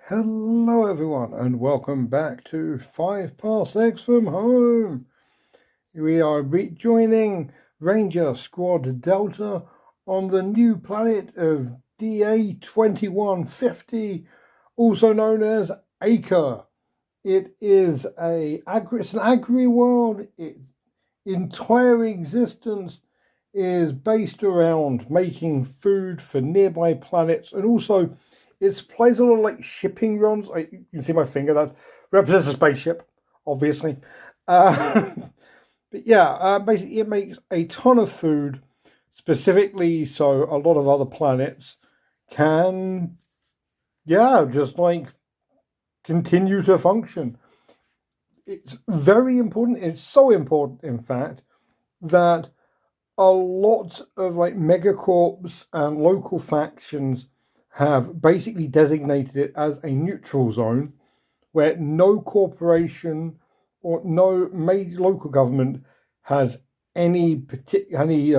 Hello everyone and welcome back to 5 Parsecs from Home. We are rejoining Ranger Squad Delta on the new planet of DA-2150, also known as Akre. It is it's an agri-world. Its entire existence is based around making food for nearby planets, and also it plays a lot of like shipping runs. You can see my finger that represents a spaceship, obviously. But yeah, basically it makes a ton of food specifically so a lot of other planets can, just like continue to function. It's very important. It's so important, in fact, that a lot of like megacorps and local factions have basically designated it as a neutral zone where no corporation or no major local government has any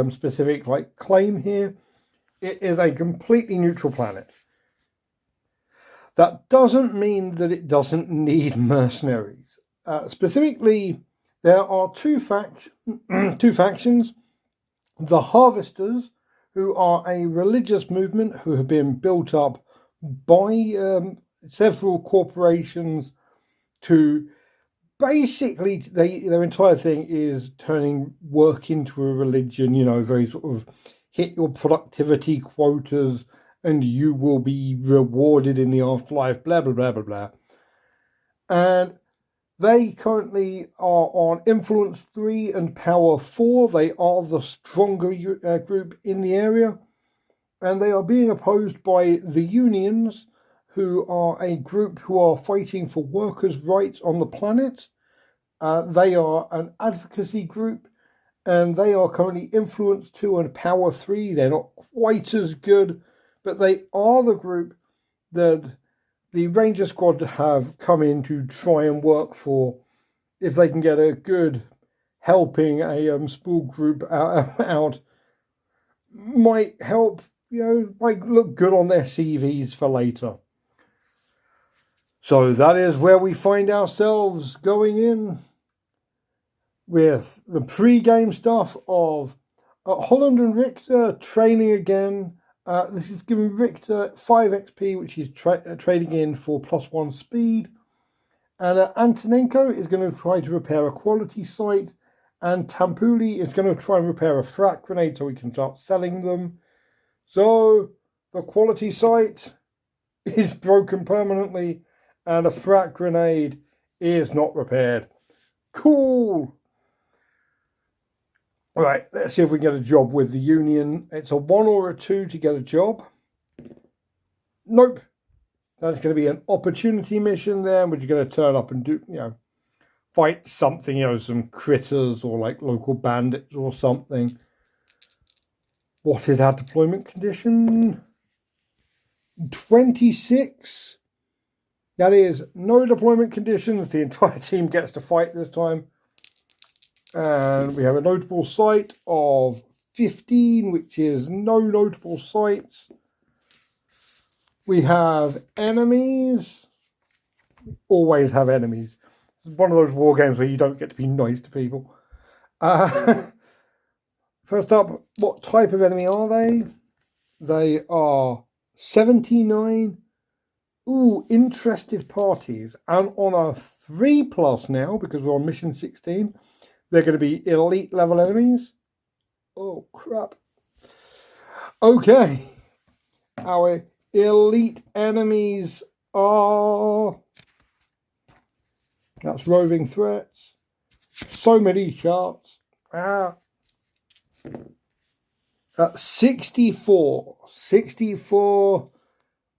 specific like claim here. It is a completely neutral planet. That doesn't mean that it doesn't need mercenaries. Specifically, there are two factions. The Harvesters, who are a religious movement who have been built up by several corporations to basically, their entire thing is turning work into a religion, very sort of hit your productivity quotas and you will be rewarded in the afterlife, blah, blah, blah, blah, blah. And they currently are on Influence 3 and Power 4. They are the stronger group in the area. And they are being opposed by the Unions, who are a group who are fighting for workers' rights on the planet. They are an advocacy group, and they are currently Influence 2 and Power 3. They're not quite as good, but they are the group that the Ranger Squad have come in to try and work for. If they can get a good helping a small group out, might help, might look good on their CVs for later. So that is where we find ourselves going in with the pre-game stuff of Holland and Richter training again. This is giving Richter 5 XP, which is trading in for +1 speed. And Antonenko is going to try to repair a quality site. And Tampuli is going to try and repair a frat grenade so we can start selling them. So the quality site is broken permanently. And a frat grenade is not repaired. Cool. All right, let's see if we can get a job with the Union. It's a 1 or a 2 to get a job. Nope. That's going to be an opportunity mission there, which you're going to turn up and do, fight something, some critters or like local bandits or something. What is our deployment condition? 26. That is no deployment conditions. The entire team gets to fight this time. And we have a notable site of 15, which is no notable sites. We have enemies. We always have enemies. It's one of those war games where you don't get to be nice to people. First up, what type of enemy are they? They are 79. Ooh, interested parties. And on a 3+ now, because we're on mission 16, they're going to be elite level enemies. Oh, crap. Okay. Our elite enemies are... That's roving threats. So many charts. 64. 64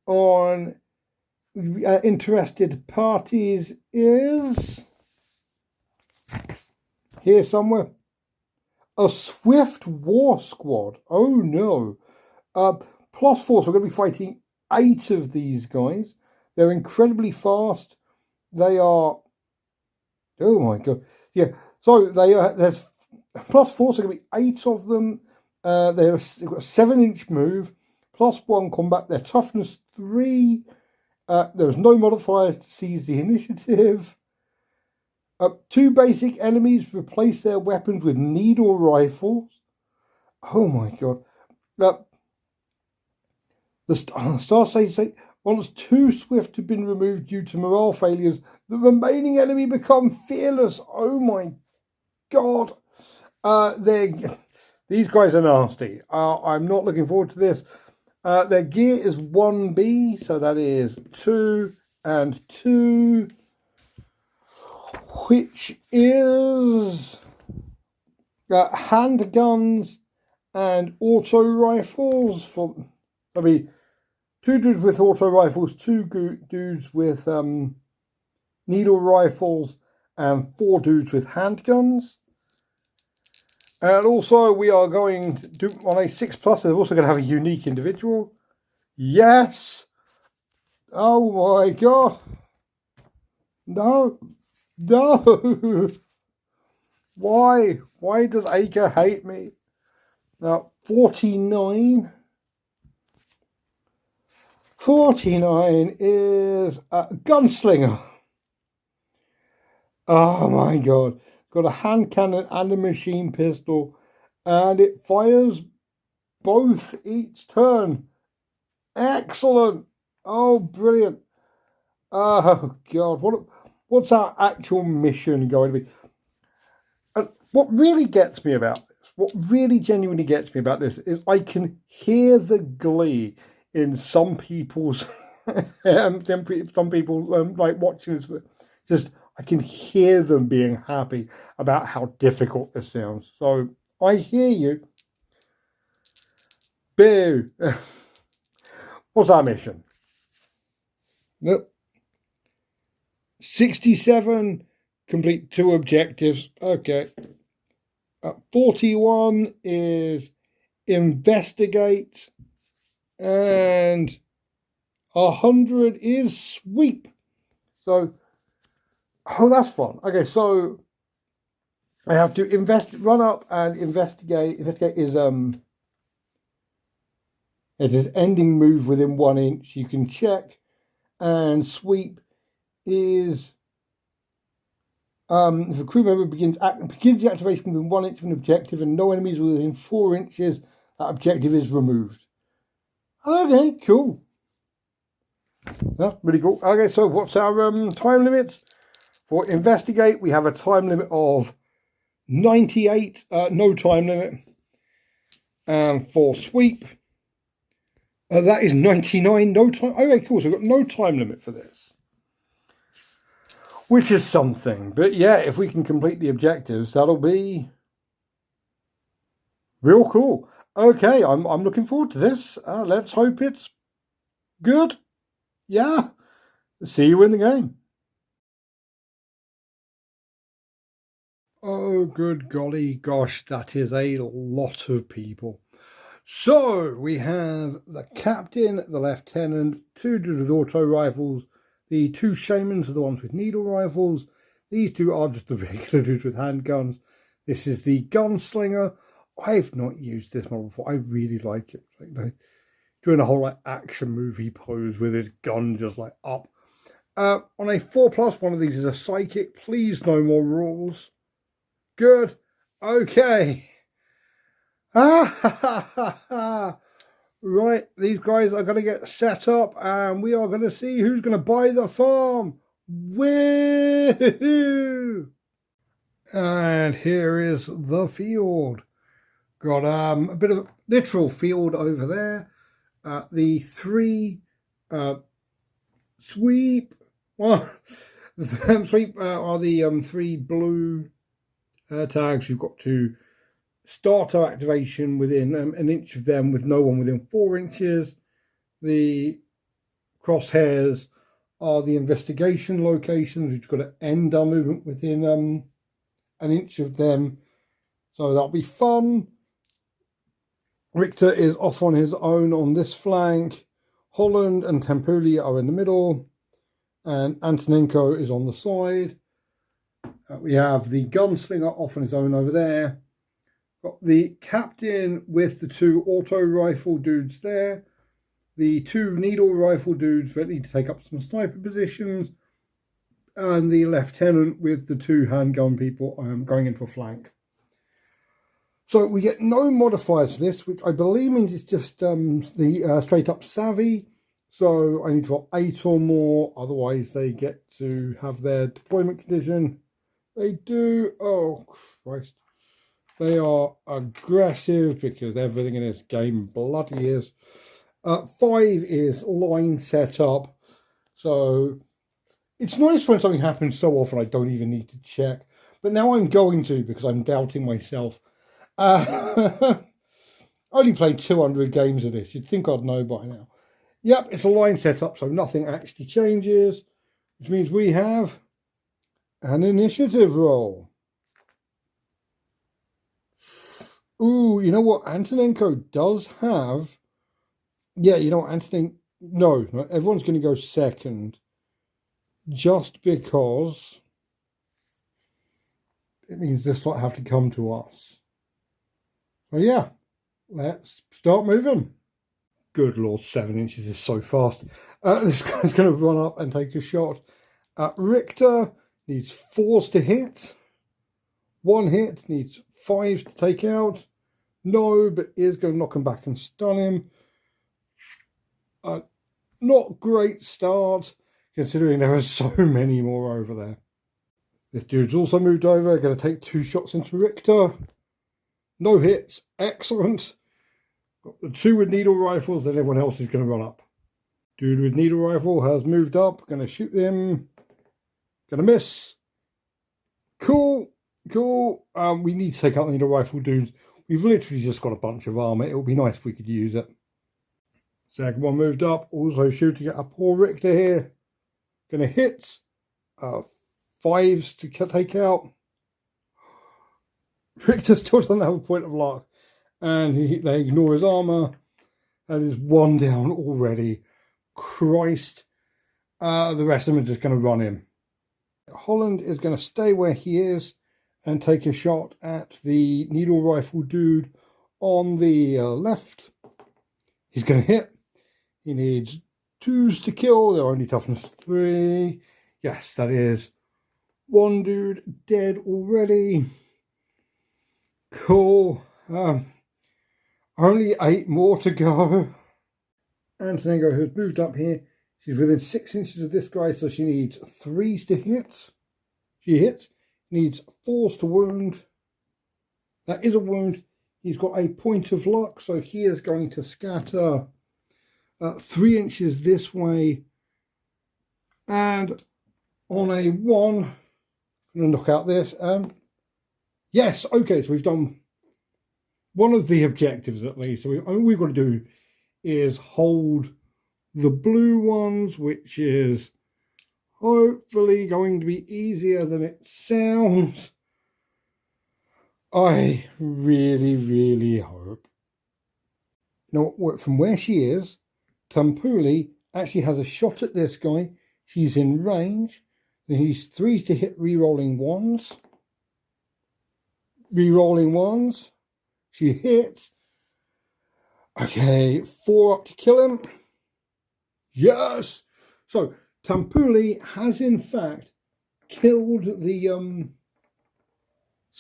on interested parties is... Here somewhere. A Swift War Squad. Oh no. +4, so we're going to be fighting 8 of these guys. They're incredibly fast. They are... Oh my god. Yeah, so there's +4, so going to be 8 of them. They've got a 7-inch move, +1 combat. Their toughness 3, There's no modifiers to seize the initiative. 2 basic enemies replace their weapons with needle rifles. Oh my god. The Star Sage say, once 2 swift have been removed due to morale failures, the remaining enemy become fearless. Oh my god. These guys are nasty. I'm not looking forward to this. Their gear is 1B, so that is 2 and 2, which is handguns and auto rifles. 2 dudes with auto rifles, 2 dudes with needle rifles, and 4 dudes with handguns. And also, we are going to do on a 6+. They're also going to have a unique individual. Yes. Oh my god. No. No. Why? Why does Akre hate me? Now, 49. 49 is a gunslinger. Oh my god. Got a hand cannon and a machine pistol, and it fires both each turn. Excellent. Oh, brilliant. Oh god, what's our actual mission going to be? And what really gets me about this, what really genuinely gets me about this, is I can hear the glee in some people's some people like watching this. Just I can hear them being happy about how difficult this sounds. So I hear you. Boo. What's our mission? Nope. 67, complete 2 objectives. Okay. 41 is investigate, and 100 is sweep. So, oh, that's fun. Okay, so I have to run up and investigate. Investigate is it is ending move within 1 inch. You can check, and sweep is if a crew member begins the activation within 1 inch of an objective and no enemies within 4 inches, that objective is removed. Okay, cool. That's really cool. Okay, so what's our time limits? For investigate, we have a time limit of 98, no time limit. And for sweep, that is 99, no time. Okay, cool. So we've got no time limit for this, which is something. But yeah, if we can complete the objectives, that'll be real cool. Okay, I'm looking forward to this. Let's hope it's good. Yeah. See you in the game. Oh, good golly gosh, that is a lot of people. So we have the captain, the lieutenant, 2 dudes with auto rifles, the 2 shamans are the ones with needle rifles. These 2 are just the regular dudes with handguns. This is the gunslinger. I've not used this model before. I really like it. Like, doing a whole like action movie pose with his gun just like up. On a 4+, one of these is a psychic. Please, no more rules. Good. Okay. Right, these guys are going to get set up and we are going to see who's going to buy the farm. Woo! And here is the field. Got a bit of a literal field over there. The 3 sweep. Well, the sweep are the 3 blue tags. You've got to starter activation within 1 inch of them with no one within 4 inches. The crosshairs are the investigation locations. We've got to end our movement within 1 inch of them. So that'll be fun. Richter is off on his own on this flank. Holland and Tempuli are in the middle. And Antonenko is on the side. We have the gunslinger off on his own over there. Got the captain with the 2 auto rifle dudes there. the 2 needle rifle dudes ready to take up some sniper positions, and the lieutenant with the 2 handgun people going into a flank. So we get no modifiers for this, which I believe means it's just the straight up savvy. So I need to roll 8 or more, otherwise they get to have their deployment condition. They do. Oh Christ. They are aggressive because everything in this game bloody is. 5 is line set up. So it's nice when something happens so often I don't even need to check. But now I'm going to, because I'm doubting myself. I only played 200 games of this. You'd think I'd know by now. Yep, it's a line set up, so nothing actually changes. Which means we have an initiative roll. Ooh, you know what Antonenko does have? Yeah, you know what Antonenko... No, everyone's going to go second. Just because it means this lot have to come to us. So yeah, let's start moving. Good Lord, 7 inches is so fast. This guy's going to run up and take a shot. Richter needs 4s to hit. 1 hit, needs 5s to take out. No, but is going to knock him back and stun him. Not great start, considering there are so many more over there. This dude's also moved over, going to take 2 shots into Richter. No hits, excellent. Got the 2 with needle rifles, then everyone else is going to run up. Dude with needle rifle has moved up, going to shoot him. Going to miss. Cool. We need to take out the needle rifle dudes. We've literally just got a bunch of armor. It would be nice if we could use it. Second one moved up, also shooting at a poor Richter here. Going to hit. 5s to take out. Richter still doesn't have a point of luck. And they ignore his armor. That is 1 down already. Christ. The rest of them are just going to run him. Holland is going to stay where he is and take a shot at the needle rifle dude on the left. He's going to hit. He needs 2s to kill. They're only toughness 3. Yes, that is 1 dude dead already. Cool. Only 8 more to go. Antonenko, who's moved up here, she's within 6 inches of this guy, so she needs 3s to hit. She hits. Needs 4s to wound. That is a wound. He's got a point of luck, so he is going to scatter 3 inches this way. And on a 1, I'm going to knock out this. Yes, okay, so we've done one of the objectives at least. So all we've got to do is hold the blue ones, which is hopefully going to be easier than it sounds. I really hope. You know, from where she is, Tampuli actually has a shot at this guy. She's in range. Then he's 3s to hit, re-rolling 1s. Re-rolling 1s. She hits. Okay, 4 up to kill him. Yes! So, Tampuli has in fact killed the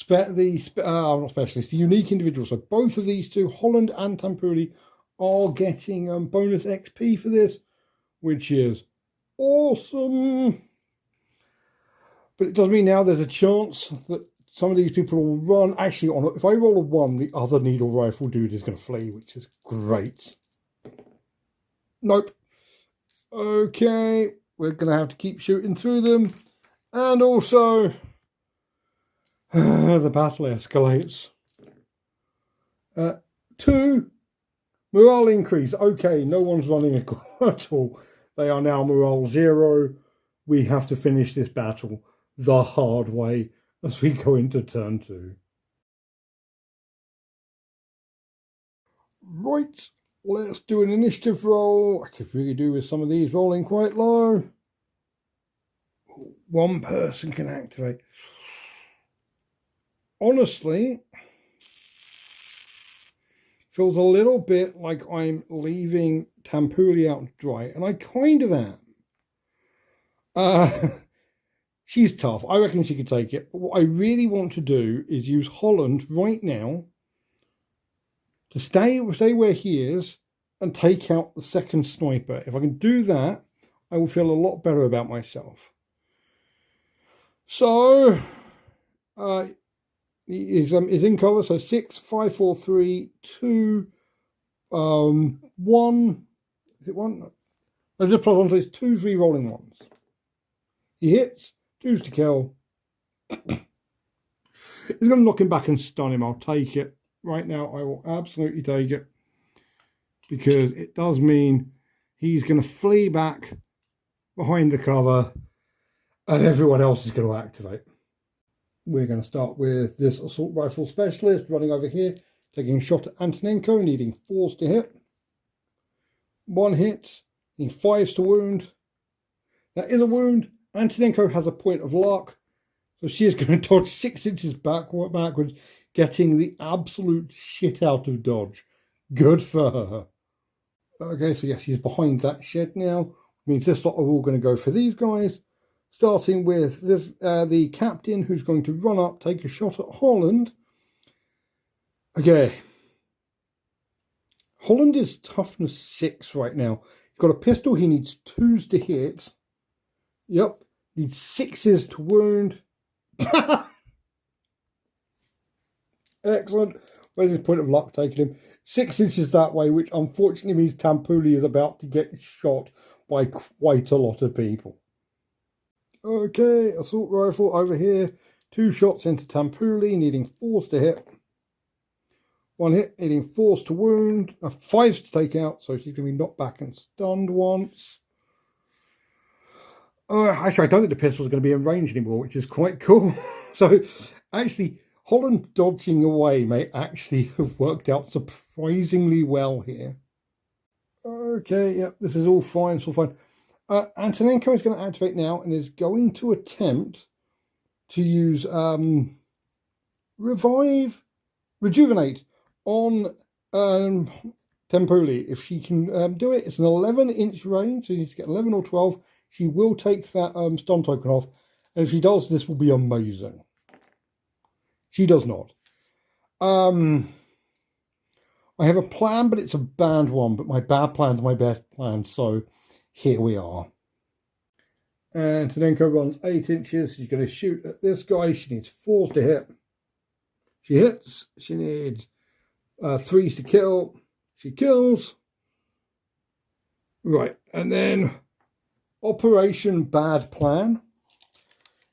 not specialist, the unique individual. So both of these two, Holland and Tampuli, are getting bonus XP for this, which is awesome. But it does mean now there's a chance that some of these people will run. Actually, if I roll a 1, the other needle rifle dude is going to flee, which is great. Nope. Okay, we're going to have to keep shooting through them. And also, the battle escalates. 2, morale increase. Okay, no one's running at all. They are now morale 0. We have to finish this battle the hard way as we go into turn 2. Right, let's do an initiative roll. I could really do with some of these rolling quite low. 1 person can activate. Honestly, feels a little bit like I'm leaving Tampuli out to dry, and I kind of am. She's tough. I reckon she could take it. But what I really want to do is use Holland right now to stay where he is and take out the second sniper. If I can do that, I will feel a lot better about myself. So, is in cover. So 6, 5, 4, 3, 2, 1. Is it 1? I just plus one, so it's 2, 3 rolling ones. He hits. 2's to kill. He's going to knock him back and stun him. I'll take it. Right now, I will absolutely take it. Because it does mean he's going to flee back behind the cover. And everyone else is going to activate. We're going to start with this assault rifle specialist running over here. Taking a shot at Antonenko, needing 4s to hit. 1 hit. Needing 5s to wound. That is a wound. Antonenko has a point of luck, so she is going to dodge 6 inches backwards, getting the absolute shit out of dodge. Good for her. Okay, so yes, he's behind that shed now. Means this lot are all going to go for these guys, starting with this the captain, who's going to run up, take a shot at Holland. Okay. Holland is toughness 6 right now. He's got a pistol, he needs 2s to hit. Yep. Needs 6s to wound. Excellent. Where's his point of luck taking him? 6 inches that way, which unfortunately means Tampuli is about to get shot by quite a lot of people. Okay, assault rifle over here. 2 shots into Tampuli, needing 4s to hit. 1 hit, needing 4s to wound. 5s to take out, so she's going to be knocked back and stunned once. Actually, I don't think the pistol is going to be in range anymore, which is quite cool. So, actually, Holland dodging away may actually have worked out surprisingly well here. Okay, yep, this is all fine, it's all fine. Antonenko is going to activate now and is going to attempt to use Rejuvenate on Tampuli. If she can do it, it's an 11-inch range, so you need to get 11 or 12. She will take that stun token off, and if she does, this will be amazing. She does not. I have a plan, but it's a bad one, but my bad plan's my best plan, so here we are. And Antonenko runs 8 inches. She's going to shoot at this guy. She needs 4s to hit. She hits. She needs 3s to kill. She kills. Right, and then Operation Bad Plan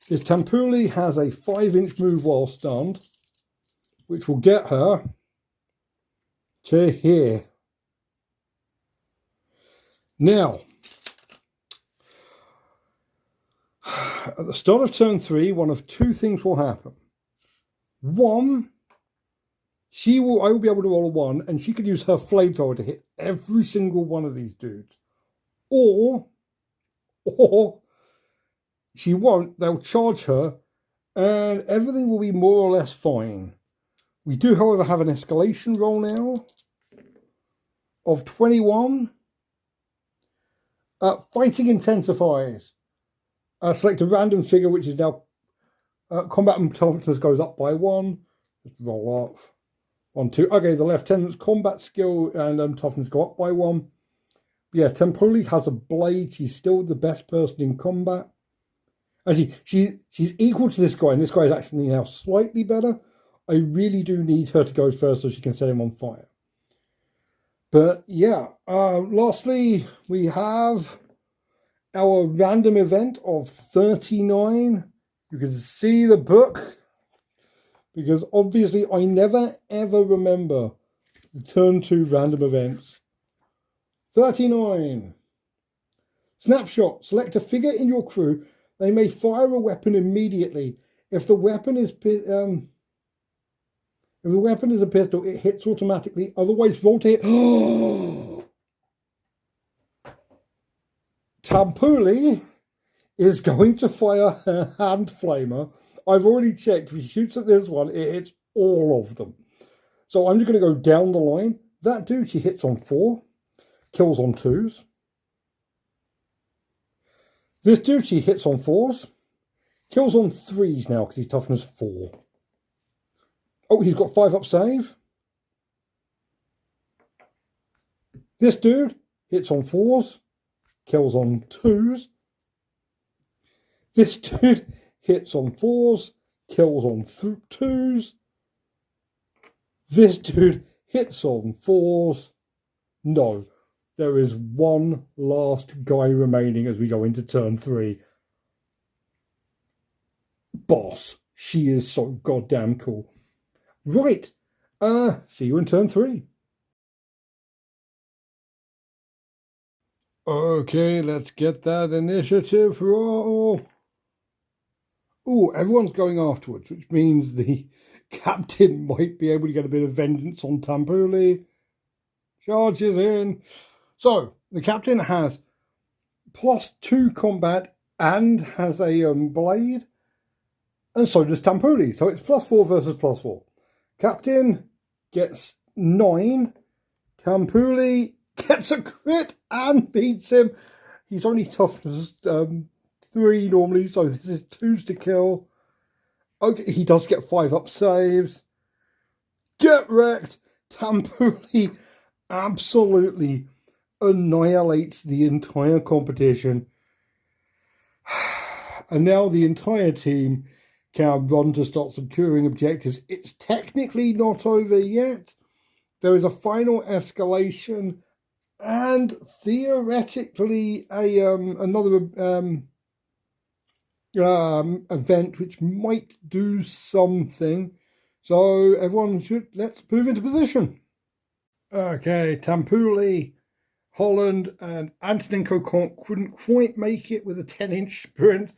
is Tampuli has a 5-inch move while stunned, which will get her to here. Now, at the start of turn 3, one of 2 things will happen. One, I will be able to roll a 1, and she could use her flamethrower to hit every single one of these dudes. Or she won't, they'll charge her, and everything will be more or less fine. We do, however, have an escalation roll now of 21. Fighting intensifies. Select a random figure, which is now combat and toughness goes up by 1. Just roll off. 1, 2. Okay, the lieutenant's combat skill and toughness go up by 1. Yeah, Tampuli has a blade. She's still the best person in combat. Actually, she's equal to this guy, and this guy is actually now slightly better. I really do need her to go first so she can set him on fire. But yeah, lastly, we have our random event of 39. You can see the book, because obviously I never ever remember the turn 2 random events. 39. Snapshot. Select a figure in your crew. They may fire a weapon immediately. If the weapon is a pistol, it hits automatically. Otherwise, roll to hit. Tampuli is going to fire her hand flamer. I've already checked. If he shoots at this one, it hits all of them. So I'm just going to go down the line. That dude, she hits on 4, kills on 2s. This dude, she hits on 4s, kills on 3s now because he's toughness 4. Oh, he's got 5 up save. This dude hits on 4s, kills on 2s. This dude hits on 4s, kills on 2s. This dude hits on 4s. No, there is one last guy remaining as we go into turn 3. Boss, she is so goddamn cool. Right, see you in turn 3. Okay, let's get that initiative roll. Oh, everyone's going afterwards, which means the captain might be able to get a bit of vengeance on Tampuli. Charges in. So, the captain has +2 combat and has a blade. And so does Tampuli. So it's +4 versus +4. Captain gets 9. Tampuli gets a crit and beats him. He's only toughness 3 normally, so this is 2s to kill. Okay, he does get 5 up saves. Get wrecked. Tampuli absolutely annihilates the entire competition. And now the entire team can run to start securing objectives. It's technically not over yet. There is a final escalation and theoretically another event which might do something. So everyone let's move into position. Okay, Tampuli, Holland, and Antoninko couldn't quite make it with a 10-inch sprint,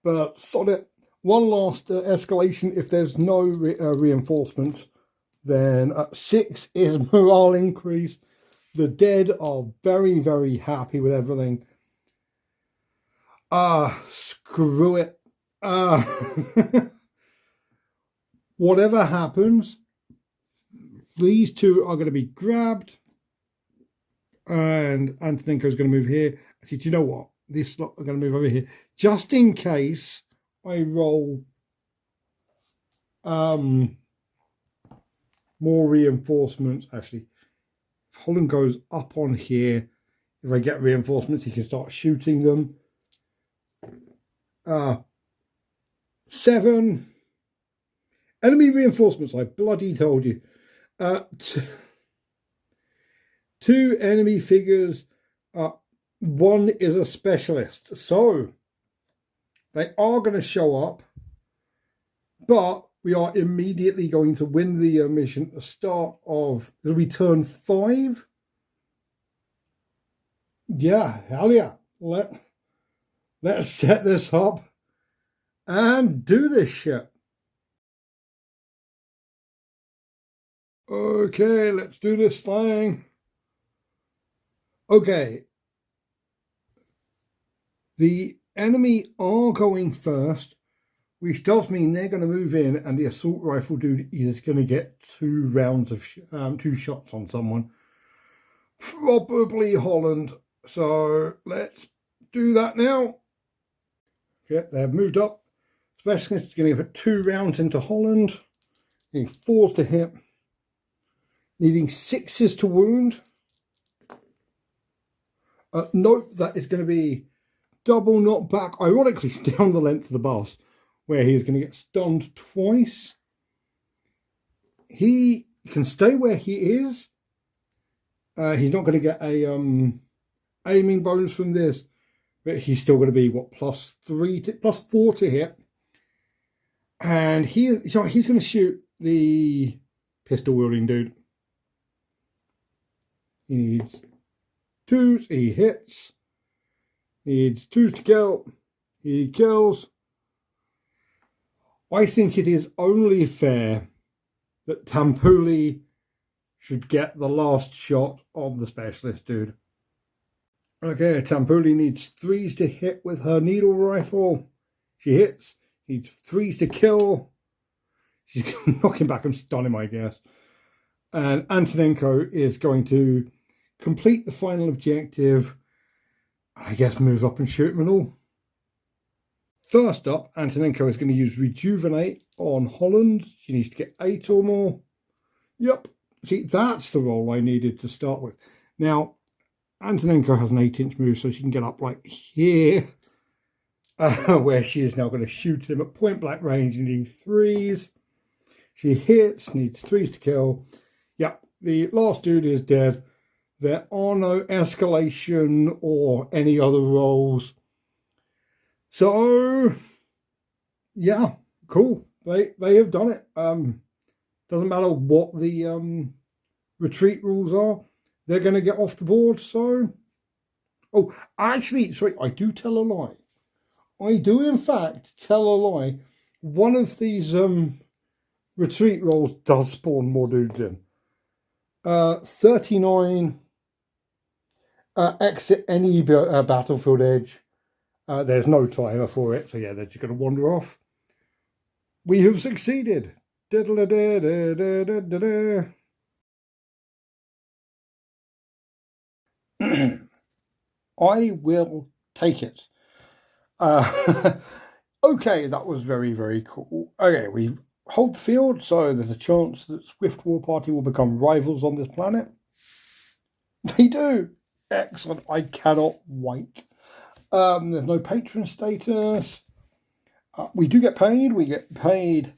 but solid. One last escalation. If there's no reinforcements, then 6 is morale increase. The dead are very, very happy with everything. Screw it. Whatever happens, these two are going to be grabbed. And Antoninko's going to move here. Actually, do you know what? This lot are going to move over here. Just in case I roll more reinforcements. Actually, if Holland goes up on here, if I get reinforcements, he can start shooting them. 7 enemy reinforcements. I bloody told you. 2 enemy figures. 1 is a specialist. So they are going to show up, but we are immediately going to win the mission at the start of, it'll be turn 5. Yeah, hell yeah. Let's set this up and do this shit. Okay, let's do this thing. Okay. The enemy are going first, which does mean they're going to move in, and the assault rifle dude is going to get 2 rounds of 2 shots on someone, probably Holland. So let's do that now. Okay, they've moved up. Specialist is going to put 2 rounds into Holland, needing 4s to hit, needing 6s to wound. Nope, that is going to be double knockback, ironically down the length of the bus, where he is going to get stunned twice. He can stay where he is. He's not going to get a aiming bonus from this, but he's still going to be what, +4 to hit. And he's going to shoot the pistol wielding dude. He needs 2s. He hits. Needs 2s to kill. He kills. I think it is only fair that Tampuli should get the last shot of the specialist dude. Okay, Tampuli needs 3s to hit with her needle rifle. She hits. Needs 3s to kill. She's going to knock him back and stun him, I guess. And Antonenko is going to complete the final objective. I guess move up and shoot them and all. First up, Antonenko is going to use Rejuvenate on Holland. She needs to get 8 or more. Yep. See, that's the role I needed to start with. Now, Antonenko has an 8-inch move, so she can get up like here, where she is now going to shoot him at point blank range needing 3s. She hits, needs 3s to kill. Yep, the last dude is dead. There are no escalation or any other rolls. So, yeah, cool. They have done it. Doesn't matter what the retreat rules are. They're going to get off the board. So, oh, actually, sorry, I do tell a lie. I do, in fact, tell a lie. One of these retreat rolls does spawn more dudes in. 39... exit any battlefield edge. There's no timer for it, so yeah, they're just going to wander off. We have succeeded. I will take it. Okay, that was very, very cool. Okay, we hold the field, so there's a chance that Swift War Party will become rivals on this planet. They do. Excellent. I cannot wait. There's no patron status. We do get paid. We get paid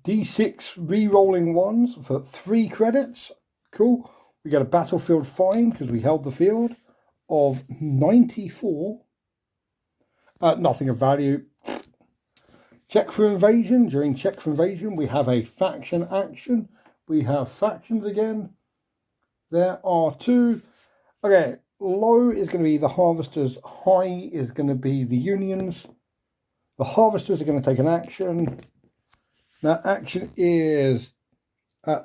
D6 re-rolling ones for 3 credits. Cool. We get a battlefield fine because we held the field of 94. Nothing of value. Check for invasion. During check for invasion, we have a faction action. We have factions again. There are 2. Okay, low is going to be the Harvesters. High is going to be the Unions. The Harvesters are going to take an action. That action is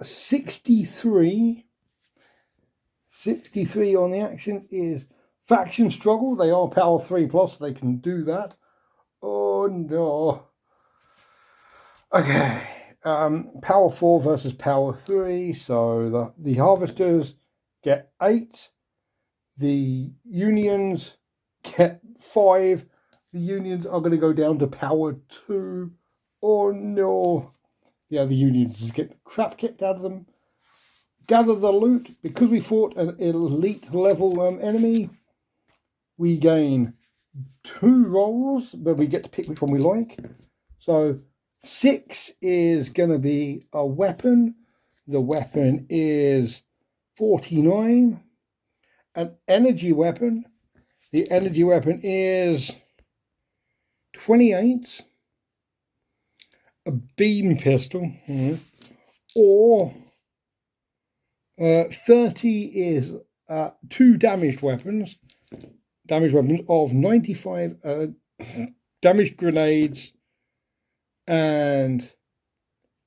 63. 63 on the action is Faction Struggle. They are Power 3+, so they can do that. Oh, no. Okay. Power 4 versus Power 3. So the Harvesters get 8. The Unions get 5. The Unions are going to go down to Power 2. Oh, no. Yeah, the Unions just get the crap kicked out of them. Gather the loot. Because we fought an elite level enemy, we gain 2 rolls, but we get to pick which one we like. So 6 is going to be a weapon. The weapon is 49. An energy weapon. The energy weapon is 28. A beam pistol. Or 30 is 2 damaged weapons. Damaged weapons of 95 damaged grenades and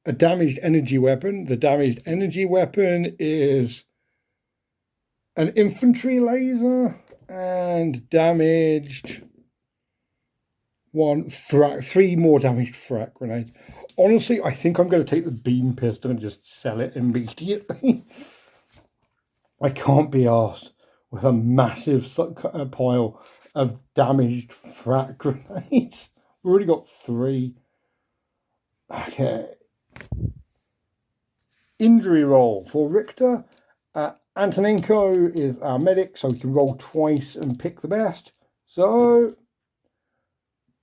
a damaged energy weapon. The damaged energy weapon is an infantry laser and damaged 3 more damaged frag grenades. Honestly, I think I'm going to take the beam pistol and just sell it immediately. I can't be arsed with a massive pile of damaged frag grenades. We've already got 3. Okay. Injury roll for Richter. Antonenko is our medic, so we can roll twice and pick the best. So,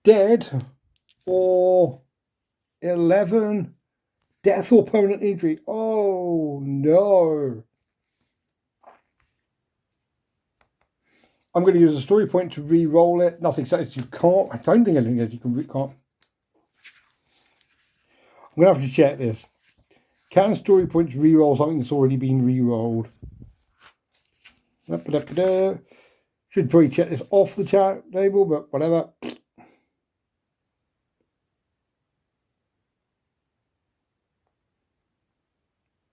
dead or 11. Death or permanent injury. Oh, no. I'm going to use a story point to re-roll it. Nothing says you can't. I don't think anything says you can't. I'm going to have to check this. Can story points re-roll something that's already been re-rolled? Should probably check this off the chat table, but whatever.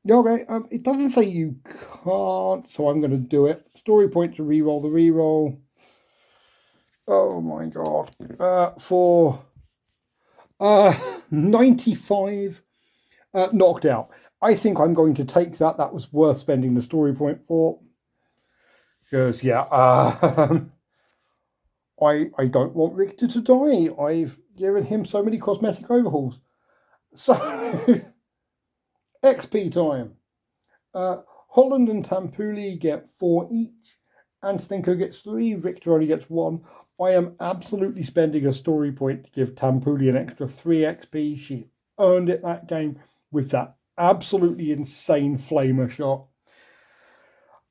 Okay, it doesn't say you can't, so I'm going to do it. Story point to re-roll the re-roll. Oh my god. For 95 knocked out. I think I'm going to take that. That was worth spending the story point for. Because, yeah, I don't want Richter to die. I've given him so many cosmetic overhauls. So, XP time. Holland and Tampuli get 4 each. Antonenko gets 3. Richter only gets 1. I am absolutely spending a story point to give Tampuli an extra 3 XP. She earned it that game with that absolutely insane flamer shot.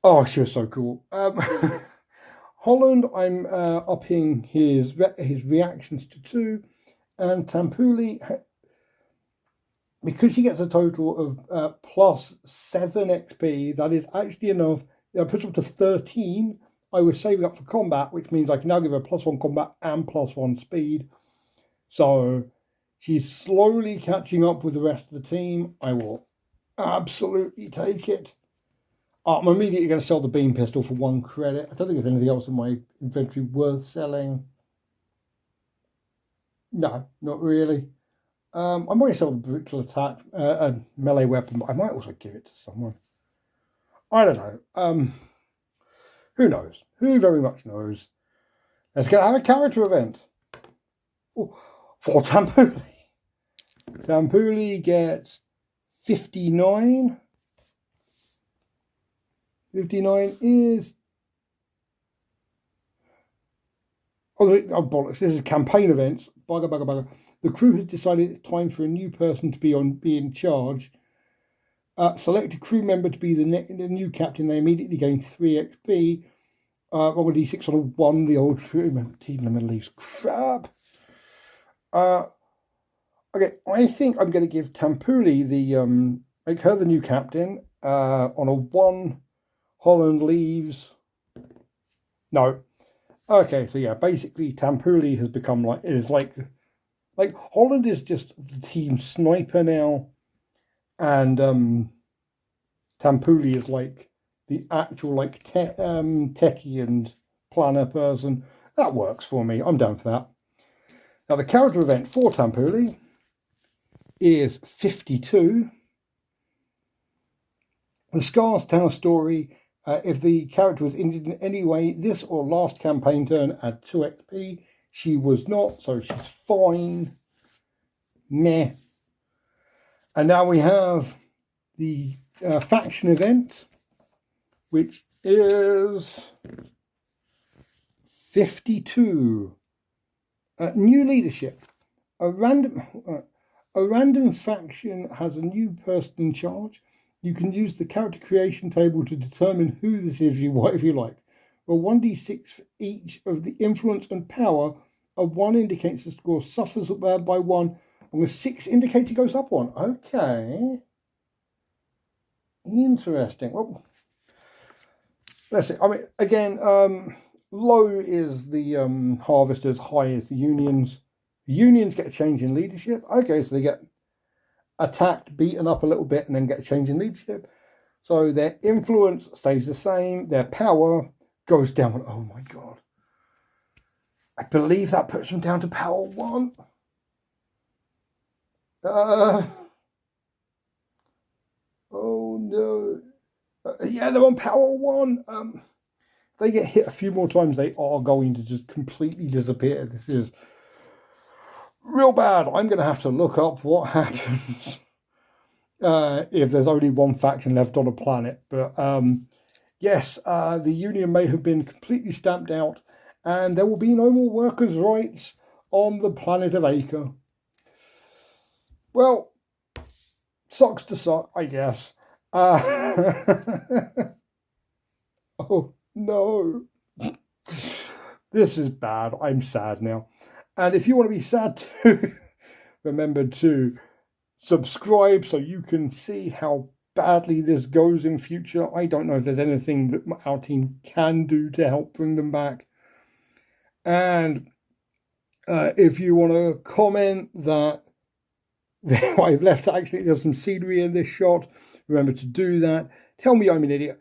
Oh, she was so cool. Holland, I'm upping his reactions to 2, and Tampuli, because she gets a total of plus 7 XP, that is actually enough. It puts up to 13. I was saving up for combat, which means I can now give her +1 combat and +1 speed. So she's slowly catching up with the rest of the team. I will absolutely take it. I'm immediately going to sell the beam pistol for 1 credit. I don't think there's anything else in my inventory worth selling. No, not really. I might sell the brutal attack melee weapon, but I might also give it to someone. I don't know. Who knows? Who very much knows? Let's have a character event. Oh, for Tampuli. Tampuli gets 59. 59 is... Oh, bollocks. This is campaign events. Bugger, bugger, bugger. The crew has decided it's time for a new person to be in charge. Select a crew member to be the new captain. They immediately gain 3 XP. Roll a d6 on a 1. The old crew member in the middle leaves crap. Okay, I think I'm going to give Tampuli make her the new captain. On a 1, Holland leaves. No. Okay, so yeah, basically Tampuli has become like Holland is just the team sniper now, and Tampuli is like the actual techie and planner person. That works for me. I'm down for that. Now the character event for Tampuli is 52. The scars tell a story. If the character was injured in any way, this or last campaign turn add 2 XP. She was not, so she's fine. Meh. And now we have the faction event, which is 52. New leadership. A random faction has a new person in charge. You can use the character creation table to determine who this is if you like. Roll 1d6 for each of the influence and power. A 1 indicates the score suffers by 1, and a 6 indicates it goes up 1. Okay. Interesting. Well, let's see. I mean, again, low is the harvesters, high is the unions. The unions get a change in leadership. Okay, so they get attacked, beaten up a little bit, and then get a change in leadership. So their influence stays the same. Their power goes down. Oh my god. I believe that puts them down to power 1. Oh no. Yeah, they're on power 1. If they get hit a few more times, they are going to just completely disappear. This is real bad. I'm going to have to look up what happens if there's only one faction left on a planet. But yes, the Union may have been completely stamped out, and there will be no more workers' rights on the planet of Acre. Well, sucks to suck, I guess. Oh, no. This is bad. I'm sad now. And if you want to be sad too, remember to subscribe so you can see how badly this goes in future. I don't know if there's anything that our team can do to help bring them back. And if you want to comment that I've left actually there's some scenery in this shot, remember to do that. Tell me I'm an idiot.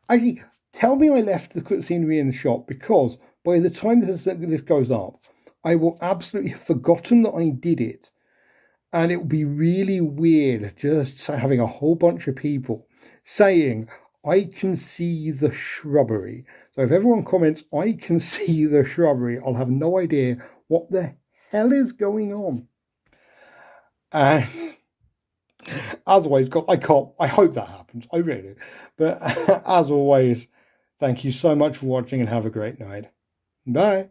Actually, tell me I left the scenery in the shot, because by the time this goes up, I will absolutely have forgotten that I did it. And it would be really weird just having a whole bunch of people saying, I can see the shrubbery. So if everyone comments, I can see the shrubbery, I'll have no idea what the hell is going on. And as always, I hope that happens. I really do. But as always, thank you so much for watching and have a great night. Bye.